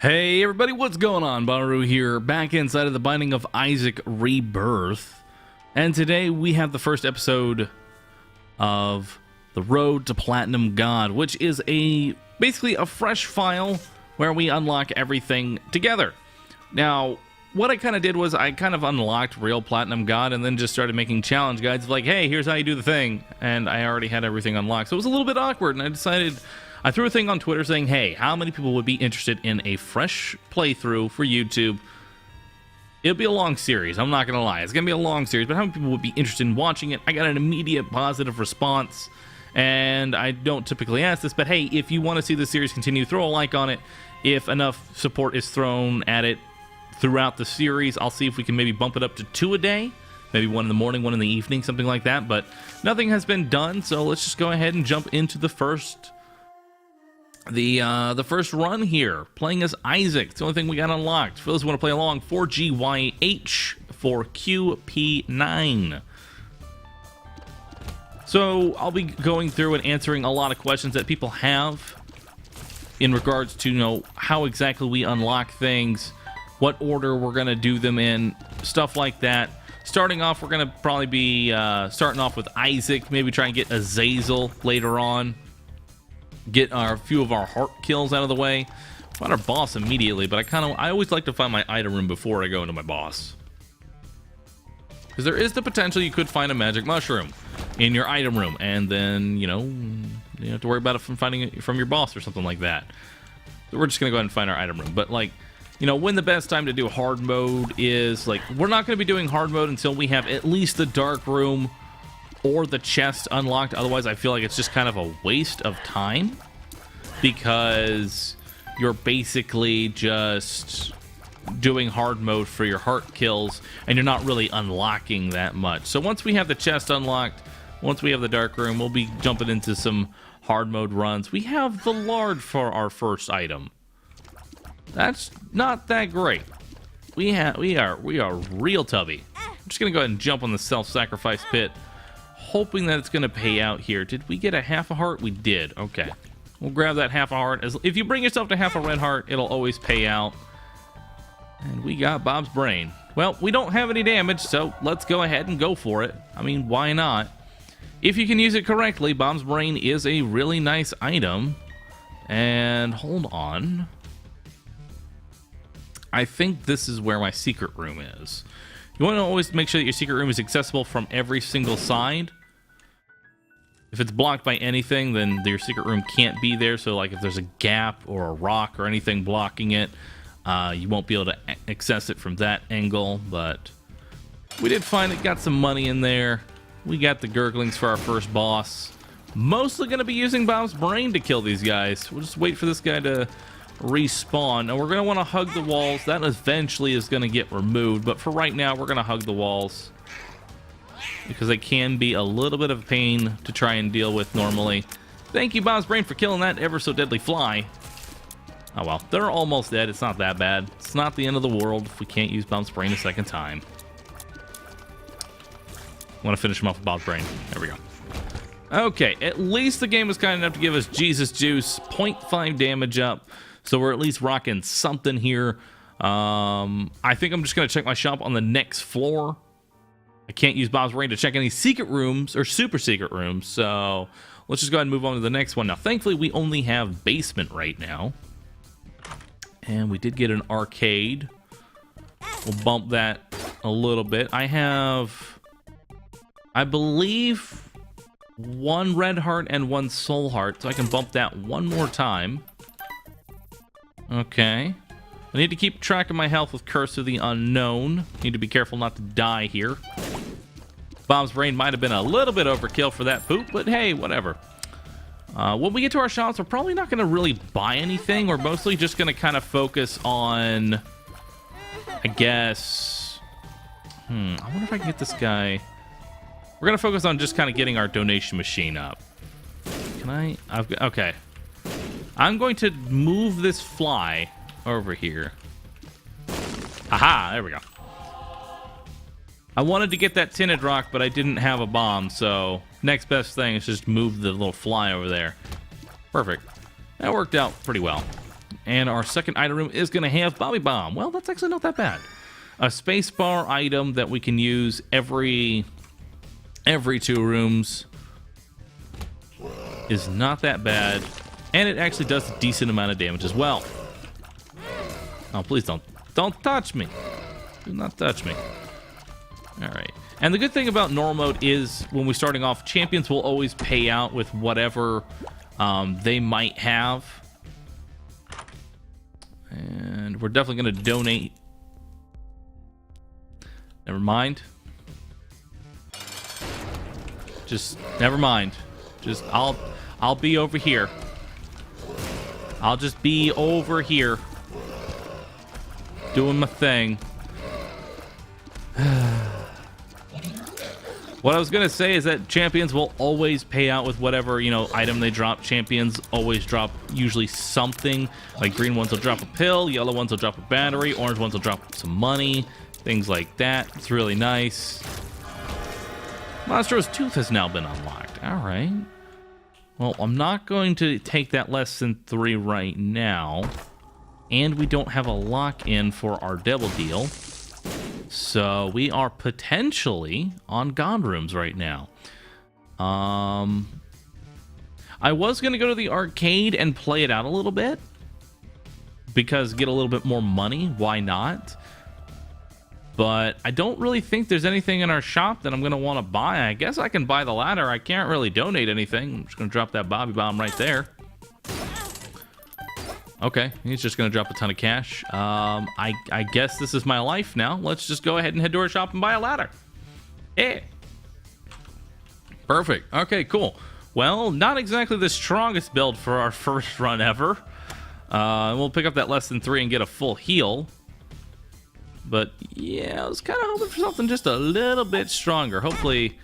Hey everybody, what's going on? Bahroo here, back inside of the Binding of Isaac Rebirth. And today we have the first episode of The Road to Platinum God, which is basically a fresh file where we unlock everything together. Now, what I kind of did was I kind of unlocked real Platinum God and then just started making challenge guides like, hey, here's how you do the thing. And I already had everything unlocked. So it was a little bit awkward, and I threw a thing on Twitter saying, hey, how many people would be interested in a fresh playthrough for YouTube? It'll be a long series, I'm not going to lie. It's going to be a long series, but how many people would be interested in watching it? I got an immediate positive response, and I don't typically ask this, but hey, if you want to see the series continue, throw a like on it. If enough support is thrown at it throughout the series, I'll see if we can maybe bump it up to 2 a day. Maybe 1 in the morning, 1 in the evening, something like that, but nothing has been done, so let's just go ahead and jump into the first run here, playing as Isaac. It's the only thing we got unlocked. For those who want to play along, 4GYH for QP9. So I'll be going through and answering a lot of questions that people have in regards to, how exactly we unlock things, what order we're going to do them in, stuff like that. Starting off, we're going to probably be starting off with Isaac, maybe try and get Azazel later on. Get a few of our heart kills out of the way. Find our boss immediately, but I always like to find my item room before I go into my boss, because there is the potential you could find a magic mushroom in your item room, and then you have to worry about it from finding it from your boss or something like that. So we're just gonna go ahead and find our item room. But when the best time to do hard mode is, we're not gonna be doing hard mode until we have at least the dark room or the chest unlocked. Otherwise, I feel like it's just kind of a waste of time, because you're basically just doing hard mode for your heart kills and you're not really unlocking that much. So once we have the chest unlocked, once we have the dark room, we'll be jumping into some hard mode runs. We have the lard for our first item. That's not that great. We are real tubby. I'm just gonna go ahead and jump on the self-sacrifice pit, hoping that it's going to pay out here. Did we get a half a heart? We did. Okay. We'll grab that half a heart. If you bring yourself to half a red heart, it'll always pay out. And we got Bob's brain. Well, we don't have any damage, so let's go ahead and go for it. I mean, why not? If you can use it correctly, Bob's brain is a really nice item. And hold on. I think this is where my secret room is. You want to always make sure that your secret room is accessible from every single side. If it's blocked by anything, then your secret room can't be there. So if there's a gap or a rock or anything blocking it, you won't be able to access it from that angle. But we did find it, got some money in there. We got the gurglings for our first boss. Mostly going to be using Bob's brain to kill these guys. We'll just wait for this guy to respawn, and we're going to want to hug the walls. That eventually is going to get removed, but for right now we're going to hug the walls because they can be a little bit of a pain to try and deal with normally. Thank you, Bob's brain, for killing that ever so deadly fly. Oh well, they're almost dead. It's not that bad. It's not the end of the world if we can't use Bob's brain a second time. I want to finish him off with Bob's brain. There we go. Okay, at least the game was kind enough to give us Jesus Juice, 0.5 damage up. So we're at least rocking something here. I think I'm just going to check my shop on the next floor. I can't use Bob's brain to check any secret rooms or super secret rooms. So let's just go ahead and move on to the next one. Now, thankfully, we only have basement right now. And we did get an arcade. We'll bump that a little bit. I believe, 1 red heart and 1 soul heart. So I can bump that one more time. Okay. I need to keep track of my health with Curse of the Unknown. Need to be careful not to die here. Bob's brain might have been a little bit overkill for that poop, but hey, whatever. When we get to our shops, we're probably not going to really buy anything. We're mostly just going to kind of focus on, I guess... I wonder if I can get this guy... We're going to focus on just kind of getting our donation machine up. Can I... Okay. I'm going to move this fly over here. Aha, there we go. I wanted to get that tinted rock, but I didn't have a bomb, so next best thing is just move the little fly over there. Perfect. That worked out pretty well. And our second item room is going to have Bobby Bomb. Well, that's actually not that bad. A spacebar item that we can use every 2 rooms is not that bad. And it actually does a decent amount of damage as well. Oh, please don't touch me. Do not touch me. All right. And the good thing about normal mode is when we're starting off, champions will always pay out with whatever they might have. And we're definitely going to donate. Never mind. Just never mind. Just I'll be over here. I'll just be over here doing my thing. What I was gonna say is that champions will always pay out with whatever, you know, item they drop. Champions always drop usually something. Like green ones will drop a pill, yellow ones will drop a battery, orange ones will drop some money, things like that. It's really nice. Monstro's Tooth has now been unlocked. All right. Well, I'm not going to take that less than 3 right now. And we don't have a lock-in for our double deal. So we are potentially on God rooms right now. I was going to go to the arcade and play it out a little bit. Because get a little bit more money. Why not? But I don't really think there's anything in our shop that I'm going to want to buy. I guess I can buy the ladder. I can't really donate anything. I'm just going to drop that Bobby Bomb right there. Okay, he's just going to drop a ton of cash. I guess this is my life now. Let's just go ahead and head to our shop and buy a ladder. Yeah. Perfect. Okay, cool. Well, not exactly the strongest build for our first run ever. We'll pick up that less than 3 and get a full heal. But yeah, I was kind of hoping for something just a little bit stronger. Hopefully,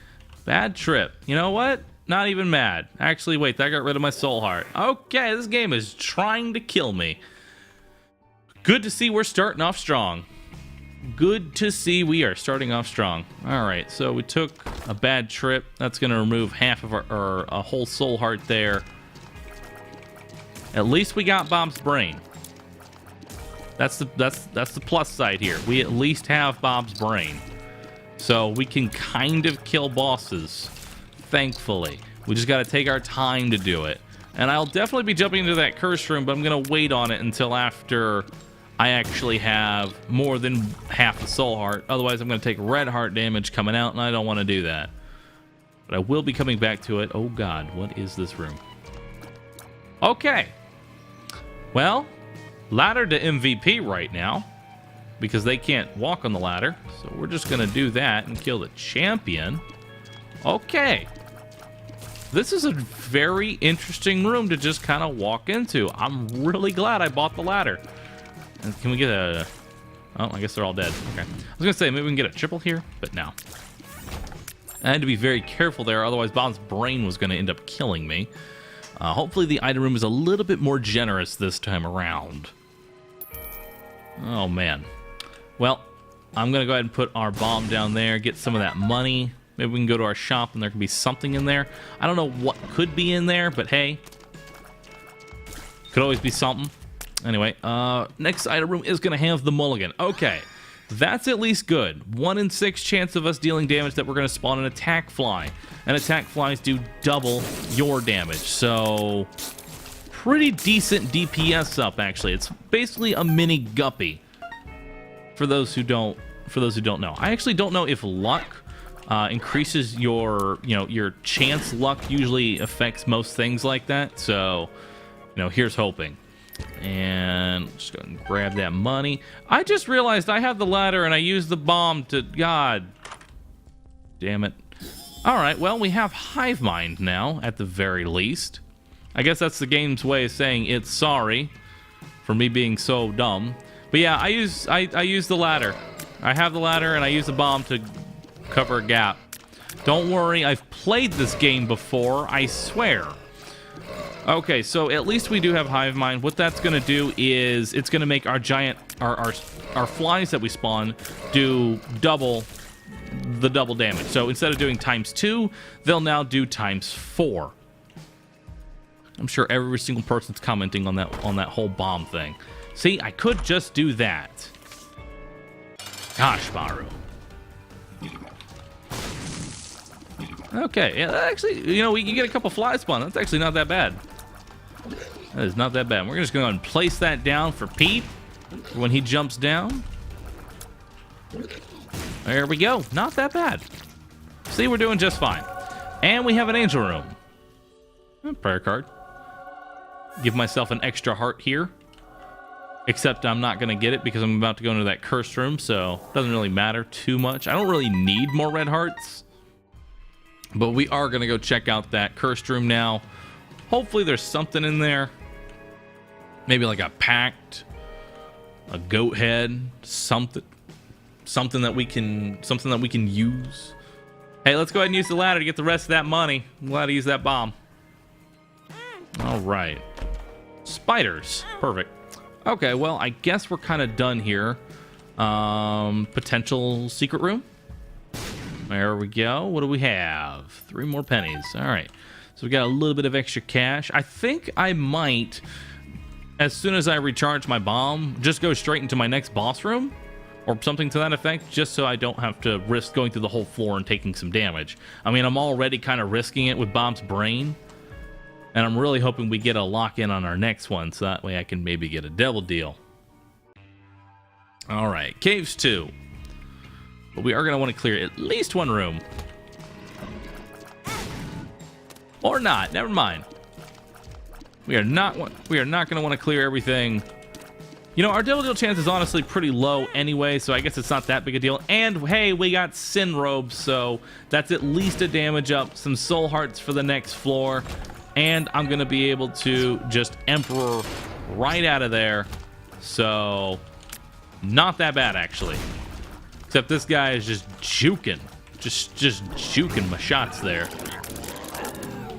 bad trip. You know what? Not even mad. Actually, wait, that got rid of my soul heart. Okay, this game is trying to kill me. Good to see we're starting off strong. Good to see we are starting off strong. All right, so we took a bad trip. That's going to remove half of our, a whole soul heart there. At least we got Bob's brain. That's the plus side here. We at least have Bob's brain. So we can kind of kill bosses. Thankfully. We just got to take our time to do it. And I'll definitely be jumping into that curse room, but I'm going to wait on it until after I actually have more than half the soul heart. Otherwise, I'm going to take red heart damage coming out, and I don't want to do that. But I will be coming back to it. Oh, God. What is this room? Okay. Well, ladder to MVP right now, because they can't walk on the ladder. So we're just going to do that and kill the champion. Okay. This is a very interesting room to just kind of walk into. I'm really glad I bought the ladder. And can we get a... Oh, I guess they're all dead. Okay. I was going to say, maybe we can get a triple here, but no. I had to be very careful there, otherwise Bob's brain was going to end up killing me. Hopefully the item room is a little bit more generous this time around. Oh, man. Well, I'm going to go ahead and put our bomb down there, get some of that money. Maybe we can go to our shop and there can be something in there. I don't know what could be in there, but hey. Could always be something. Anyway, next item room is going to have the mulligan. Okay, that's at least good. 1 in 6 chance of us dealing damage that we're going to spawn an attack fly. And attack flies do double your damage. So, pretty decent DPS up, actually. It's basically a mini guppy. For those who don't know. I actually don't know if luck increases your, your chance. Luck usually affects most things like that. So, here's hoping. And just go and grab that money. I just realized I have the ladder and I used the bomb to... God damn it. Alright, well, we have Hive Mind now, at the very least. I guess that's the game's way of saying it's sorry for me being so dumb. But yeah, I use the ladder. I have the ladder and I use the bomb to cover a gap. Don't worry, I've played this game before, I swear. Okay, so at least we do have Hive Mind. What that's going to do is it's going to make our giant, our flies that we spawn do double damage. So instead of doing ×2, they'll now do ×4. I'm sure every single person's commenting on that whole bomb thing. See, I could just do that. Gosh, Bahroo. Okay, yeah, actually, you know, we can get a couple fly spawn. That's actually not that bad. That is not that bad. We're just going to go and place that down for Pete when he jumps down. There we go. Not that bad. See, we're doing just fine. And we have an angel room. A prayer card. Give myself an extra heart here. Except I'm not going to get it because I'm about to go into that cursed room, so it doesn't really matter too much. I don't really need more red hearts. But we are going to go check out that cursed room now. Hopefully there's something in there. Maybe like a pact, a goat head, something that we can use. Hey, let's go ahead and use the ladder to get the rest of that money. I'm glad to use that bomb. All right. Spiders. Perfect. Okay, well, I guess we're kind of done here. Potential secret room. There we go. What do we have? 3 more pennies. All right. So we got a little bit of extra cash. I think I might, as soon as I recharge my bomb, just go straight into my next boss room or something to that effect, just so I don't have to risk going through the whole floor and taking some damage. I mean, I'm already kind of risking it with Bomb's brain, and I'm really hoping we get a lock-in on our next one, so that way I can maybe get a double deal. All right, Caves 2. But we are going to want to clear at least 1 room. Or not. Never mind. We are not going to want to clear everything. You know, our double deal chance is honestly pretty low anyway, so I guess it's not that big a deal. And hey, we got Sin Robes, so that's at least a damage up. Some soul hearts for the next floor. And I'm going to be able to just Emperor right out of there. So, not that bad, actually. Except this guy is just juking. Just juking my shots there.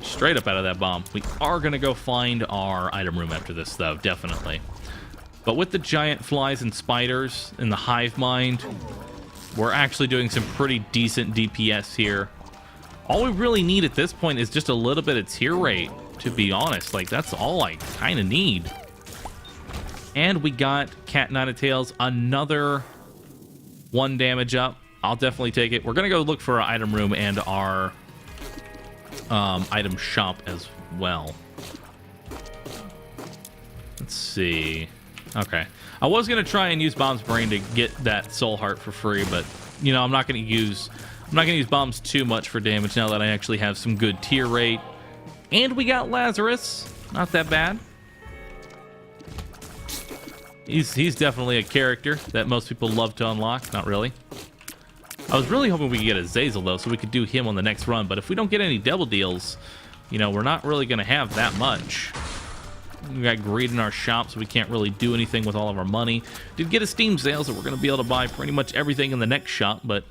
Straight up out of that bomb. We are going to go find our item room after this, though, definitely. But with the giant flies and spiders in the hive mind, we're actually doing some pretty decent DPS here. All we really need at this point is just a little bit of tier rate, to be honest. Like, that's all I kind of need. And we got Cat Nine of Tails, another 1 damage up. I'll definitely take it. We're going to go look for our item room and our item shop as well. Let's see. Okay. I was going to try and use Bomb's brain to get that soul heart for free, but, you know, I'm not going to use bombs too much for damage now that I actually have some good tier rate. And we got Lazarus. Not that bad. He's definitely a character that most people love to unlock. Not really. I was really hoping we could get a Zazel, though, so we could do him on the next run. But if we don't get any double deals, you know, we're not really going to have that much. We got greed in our shop, so we can't really do anything with all of our money. Did get a Steam sale, so we're going to be able to buy pretty much everything in the next shop. But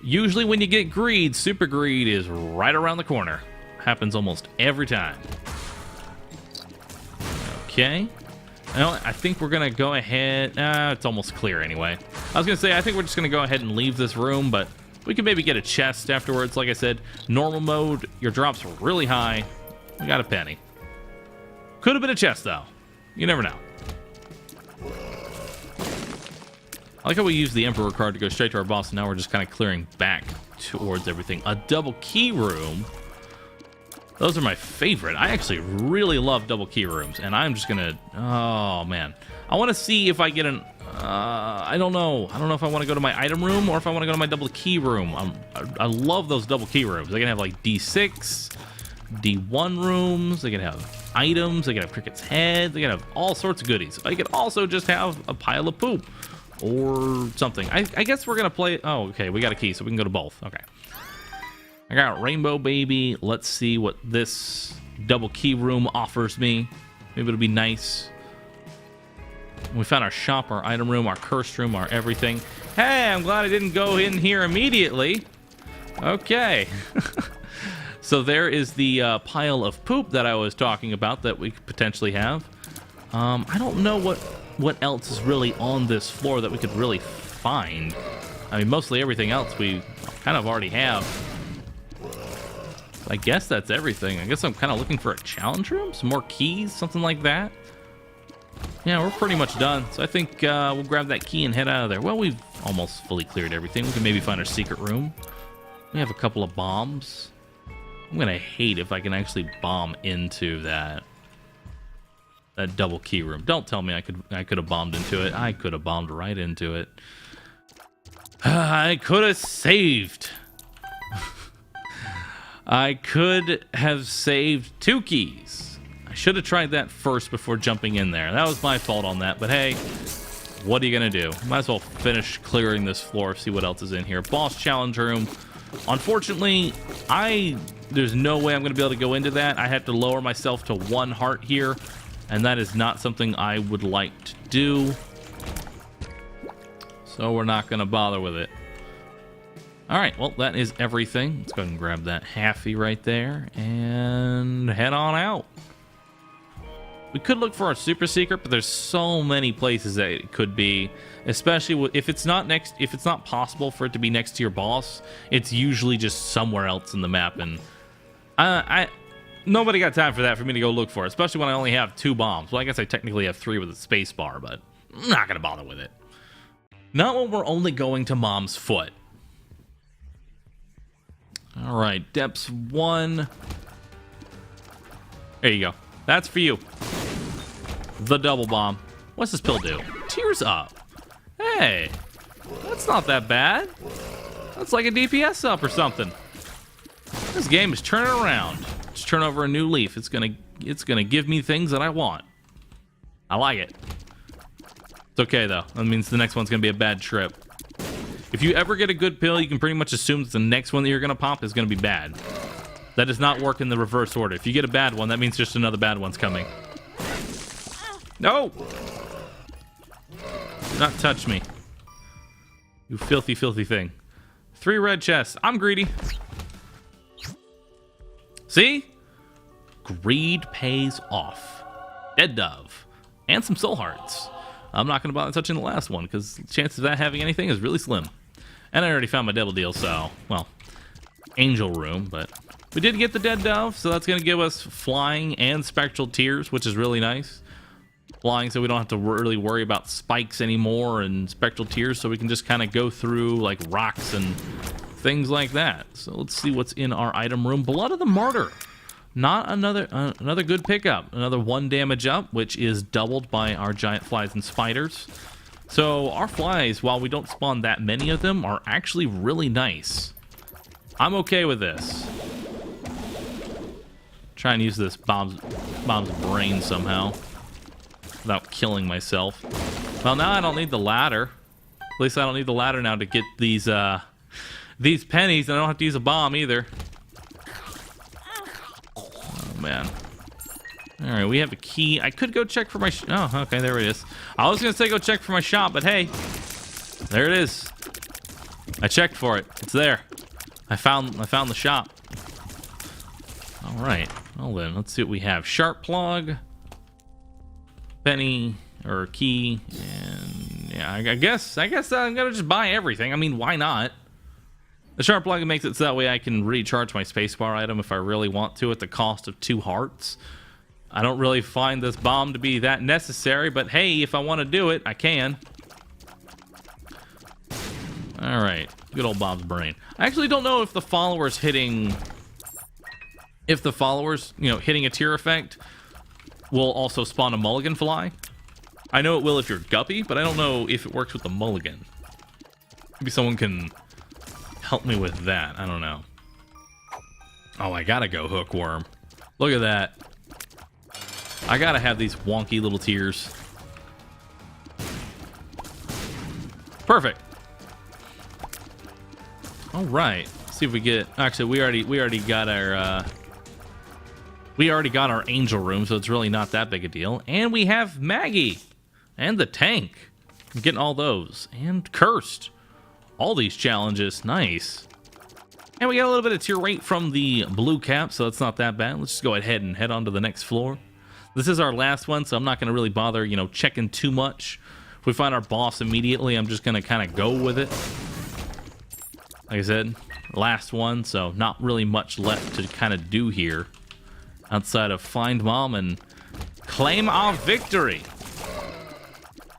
usually when you get greed, super greed is right around the corner. Happens almost every time. Okay. Well, I think we're going to go ahead. It's almost clear anyway. I was going to say, I think we're just going to go ahead and leave this room, but we can maybe get a chest afterwards. Like I said, normal mode, your drops are really high. We got a penny. Could have been a chest, though. You never know. I like how we use the Emperor card to go straight to our boss, and now we're just kind of clearing back towards everything. A double key room. Those are my favorite. I actually really love double key rooms, and I'm just gonna... Oh, man. I want to see if I get an... I don't know. I don't know if I want to go to my item room or if I want to go to my double key room. I love those double key rooms. They can have, like, D6, D1 rooms. They can have items. They can have Cricket's head. They can have all sorts of goodies. I could also just have a pile of poop or something. I guess we're going to play... Oh, okay. We got a key, so we can go to both. Okay. I got Rainbow Baby. Let's see what this double key room offers me. Maybe it'll be nice. We found our shop, our item room, our curse room, our everything. Hey, I'm glad I didn't go in here immediately. Okay. So there is the pile of poop that I was talking about that we could potentially have. I don't know what else is really on this floor that we could really find. I mean, mostly everything else we kind of already have. I guess that's everything. I guess I'm kind of looking for a challenge room, some more keys, something like that. Yeah, we're pretty much done. So I think we'll grab that key and head out of there. Well, we've almost fully cleared everything. We can maybe find our secret room. We have a couple of bombs. I'm gonna hate if I can actually bomb into that double key room. Don't tell me I could have bombed into it. I could have bombed right into it. I could have saved. I could have saved 2 keys. I should have tried that first before jumping in there. That was my fault on that, but hey, what are you gonna do? Might as well finish clearing this floor, see what else is in here. Boss challenge room. Unfortunately, there's no way I'm gonna be able to go into that. I had to lower myself to 1 heart here, and that is not something I would like to do. So we're not gonna bother with it. All right, well, that is everything. Let's go ahead and grab that halfie right there and head on out. We could look for our super secret, but there's so many places that it could be, especially if it's not possible for it to be next to your boss. It's usually just somewhere else in the map, and nobody got time for that for me to go look for it, especially when I only have 2 bombs. Well, I guess I technically have 3 with a space bar, but I'm not gonna bother with it. Not when we're only going to Mom's foot. All right, depths 1. There you go. That's for you. The double bomb. What's this pill do? Tears up. Hey, that's not that bad. That's like a DPS up or something. This game is turning around. Just turn over a new leaf. It's gonna give me things that I want. I like it. It's okay though. That means the next one's gonna be a bad trip. If you ever get a good pill, you can pretty much assume that the next one that you're gonna pop is gonna be bad. That does not work in the reverse order. If you get a bad one, that means just another bad one's coming. No! Do not touch me. You filthy, filthy thing. 3 red chests. I'm greedy. See? Greed pays off. Dead dove. And some soul hearts. I'm not going to bother touching the last one, because the chances of that having anything is really slim. And I already found my double deal, so, well, angel room, but we did get the dead dove, so that's going to give us flying and spectral tears, which is really nice. Flying, so we don't have to really worry about spikes anymore, and spectral tears, so we can just kind of go through, like, rocks and things like that. So let's see what's in our item room. Blood of the Martyr. Not another good pickup. Another 1 damage up, which is doubled by our giant flies and spiders. So our flies, while we don't spawn that many of them, are actually really nice. I'm okay with this. Try and use this bomb's brain somehow without killing myself. Well, now I don't need the ladder. At least I don't need the ladder now to get these pennies, and I don't have to use a bomb either. Man. All right, we have a key. I could go check for my oh, okay, there it is. I was gonna say go check for my shop, but hey, there it is. I checked for it. It's there. I found the shop. All right. Well then, let's see what we have. Sharp plug, penny or key, and yeah, I guess I'm gonna just buy everything. I mean, why not? The sharp plug makes it so that way I can recharge my spacebar item if I really want to at the cost of 2 hearts. I don't really find this bomb to be that necessary, but hey, if I want to do it, I can. All right, good old Bob's brain. I actually don't know if the followers hitting, hitting a tier effect will also spawn a mulligan fly. I know it will if you're guppy, but I don't know if it works with the mulligan. Maybe someone can help me with that. I don't know. Oh, I gotta go hookworm. Look at that. I gotta have these wonky little tears. Perfect. All right. Let's see if we get. Actually, we already got our. We already got our angel room, so it's really not that big a deal. And we have Maggie and the tank. I'm getting all those and cursed. All these challenges, nice. And we got a little bit of tier rate from the blue cap, so it's not that bad. Let's just go ahead and head on to the next floor. This is our last one, so I'm not going to really bother, checking too much. If we find our boss immediately, I'm just going to kind of go with it. Like I said, last one, so not really much left to kind of do here outside of find Mom and claim our victory.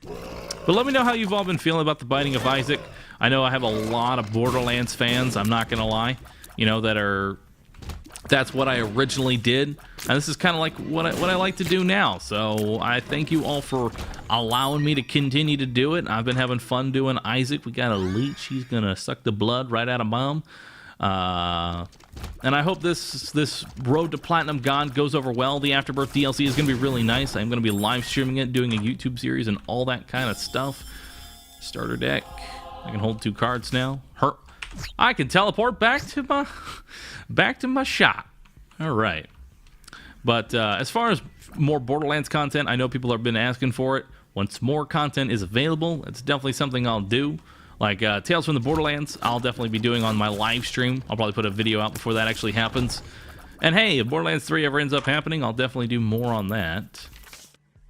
But let me know how you've all been feeling about the Binding of Isaac. I know I have a lot of Borderlands fans, I'm not gonna lie, you know, that's what I originally did, and this is kind of like what I like to do now. So I thank you all for allowing me to continue to do it. I've been having fun doing Isaac. We got a leech. He's gonna suck the blood right out of Mom. And I hope this Road to Platinum God goes over well. The Afterbirth DLC is gonna be really nice. I'm gonna be live streaming it, doing a YouTube series, and all that kind of stuff. Starter deck. I can hold 2 cards now. I can teleport back to my shop. All right. But as far as more Borderlands content, I know people have been asking for it. Once more content is available, it's definitely something I'll do. Like Tales from the Borderlands, I'll definitely be doing on my live stream. I'll probably put a video out before that actually happens. And hey, if Borderlands 3 ever ends up happening, I'll definitely do more on that.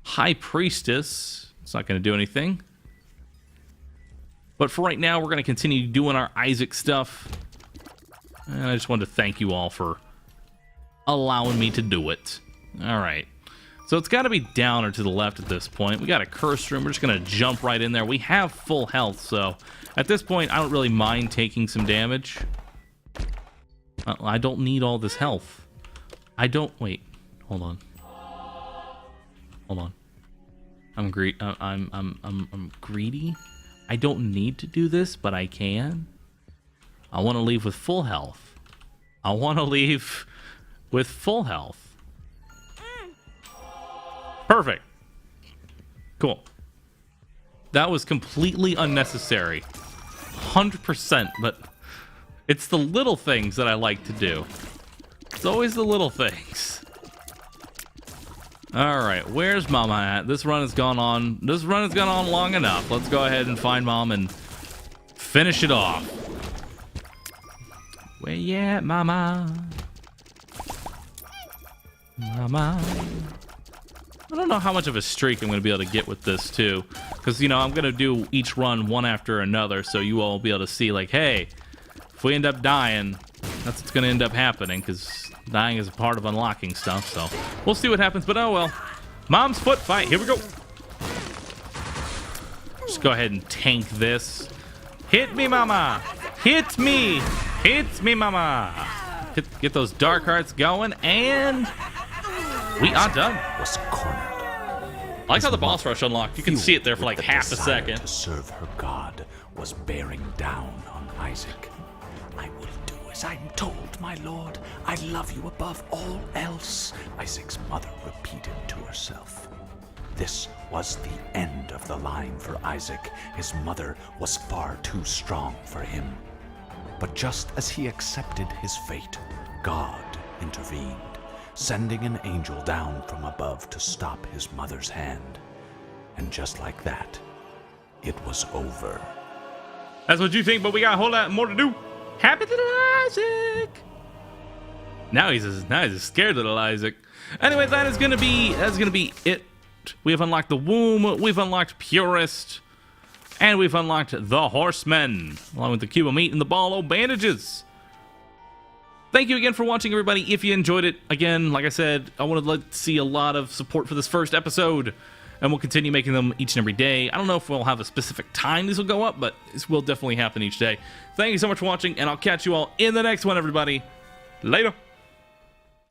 High Priestess, it's not going to do anything. But for right now, we're going to continue doing our Isaac stuff. And I just wanted to thank you all for allowing me to do it. All right. So it's got to be down or to the left at this point. We got a curse room. We're just going to jump right in there. We have full health, so at this point, I don't really mind taking some damage. I don't need all this health. Wait. Hold on. Hold on. I'm greedy. I don't need to do this, but I can. I want to leave with full health. I want to leave with full health. Perfect. Cool. That was completely unnecessary. 100%, but it's the little things that I like to do. It's always the little things. All right, where's Mama at? This run has gone on long enough. Let's go ahead and find Mom and finish it off. Where you at, Mama? Mama. I don't know how much of a streak I'm going to be able to get with this, too. Because, you know, I'm going to do each run one after another, so you all will be able to see, like, hey, if we end up dying, that's what's going to end up happening, because dying is a part of unlocking stuff, so we'll see what happens, but oh well. Mom's foot fight, here we go. Just go ahead and tank this. Hit me, Mama! Hit me! Hit me, Mama! Get those dark hearts going, and we are done. Was cornered. I like how the boss rush unlocked. You can see it there for like half a second. To serve her God was bearing down on Isaac. I will do as I'm told, my lord. I love you above all else, Isaac's mother repeated to herself. This was the end of the line for Isaac. His mother was far too strong for him. But just as he accepted his fate, God intervened, sending an angel down from above to stop his mother's hand. And just like that, it was over. That's what you think, but we got a whole lot more to do. Happy little Isaac. Now he's a scared little Isaac. Anyway, that's gonna be it. We have unlocked the womb, we've unlocked Purist, and we've unlocked the Horsemen, along with the cube of meat and the ball of bandages. Thank you again for watching, everybody. If you enjoyed it, again, like I said, I wanted to see a lot of support for this first episode, and we'll continue making them each and every day. I don't know if we'll have a specific time this will go up, but this will definitely happen each day. Thank you so much for watching, and I'll catch you all in the next one, everybody. Later.